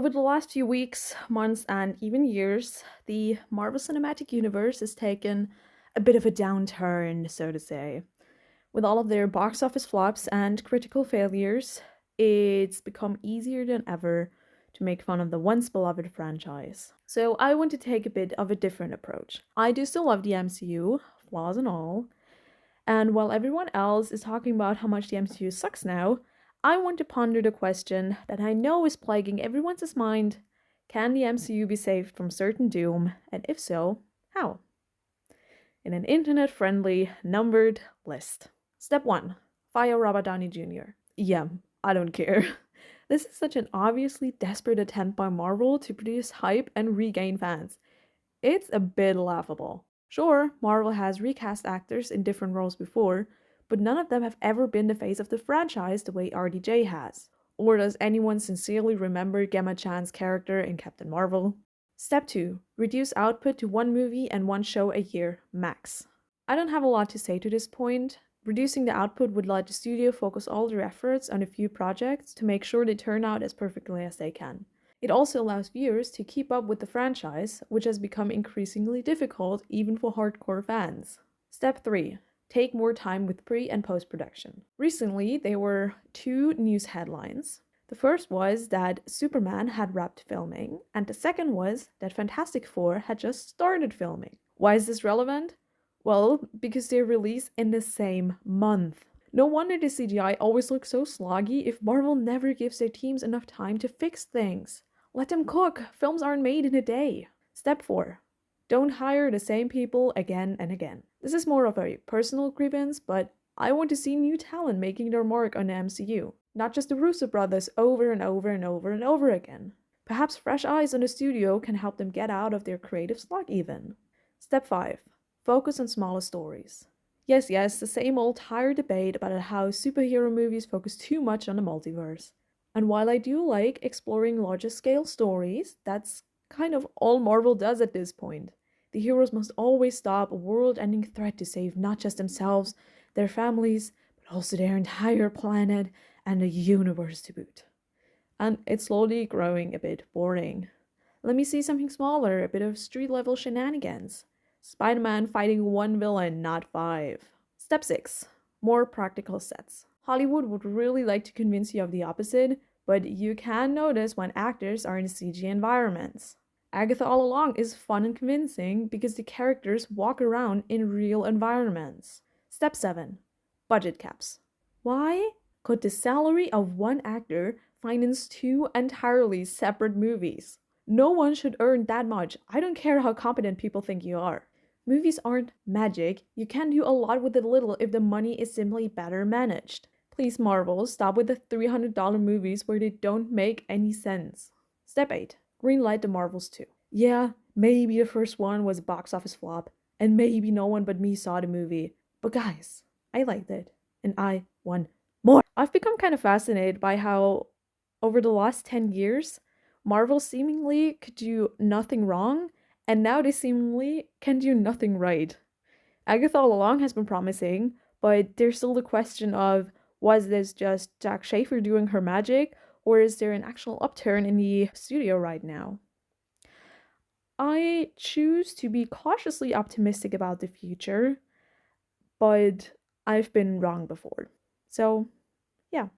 Over the last few weeks, months, and even years, the Marvel Cinematic Universe has taken a bit of a downturn, so to say. With all of their box office flops and critical failures, it's become easier than ever to make fun of the once beloved franchise. So I want to take a bit of a different approach. I do still love the MCU, flaws and all, and while everyone else is talking about how much the MCU sucks now, I want to ponder the question that I know is plaguing everyone's mind: can the MCU be saved from certain doom? And if so, how? In an internet friendly, numbered list. Step 1: fire Robert Downey Jr. Yeah, I don't care. This is such an obviously desperate attempt by Marvel to produce hype and regain fans. It's a bit laughable. Sure, Marvel has recast actors in different roles before, but none of them have ever been the face of the franchise the way RDJ has. Or does anyone sincerely remember Gemma Chan's character in Captain Marvel? Step 2: reduce output to one movie and one show a year, max. I don't have a lot to say to this point. Reducing the output would let the studio focus all their efforts on a few projects to make sure they turn out as perfectly as they can. It also allows viewers to keep up with the franchise, which has become increasingly difficult even for hardcore fans. Step 3: take more time with pre and post production. Recently, there were two news headlines. The first was that Superman had wrapped filming, and the second was that Fantastic Four had just started filming. Why is this relevant? Well, because they release in the same month. No wonder the CGI always looks so sloggy if Marvel never gives their teams enough time to fix things. Let them cook. Films aren't made in a day. Step 4: don't hire the same people again and again. This is more of a personal grievance, but I want to see new talent making their mark on the MCU, not just the Russo brothers over and over and over and over again. Perhaps fresh eyes on the studio can help them get out of their creative slog even. Step 5: focus on smaller stories. Yes, the same old tired debate about how superhero movies focus too much on the multiverse. And while I do like exploring larger scale stories, that's kind of all Marvel does at this point. The heroes must always stop a world ending threat to save not just themselves, their families, but also their entire planet and the universe to boot. And it's slowly growing a bit boring. Let me see something smaller, a bit of street level shenanigans. Spider Man fighting one villain, not five. Step 6: more practical sets. Hollywood would really like to convince you of the opposite, but you can notice when actors are in CG environments. Agatha All Along is fun and convincing because the characters walk around in real environments. Step 7: budget caps. Why could the salary of one actor finance two entirely separate movies? No one should earn that much. I don't care how competent people think you are. Movies aren't magic. You can do a lot with a little if the money is simply better managed. Please, Marvel, stop with the $300 movies where they don't make any sense. Step 8: greenlight the Marvels too. Yeah, maybe the first one was a box office flop, and maybe no one but me saw the movie. But guys, I liked it, and I want more. I've become kind of fascinated by how, over the last 10 years, Marvel seemingly could do nothing wrong, and now they seemingly can do nothing right. Agatha All Along has been promising, but there's still the question of, was this just Jack Schaefer doing her magic, or is there an actual upturn in the studio right now? I choose to be cautiously optimistic about the future, but I've been wrong before. So, yeah.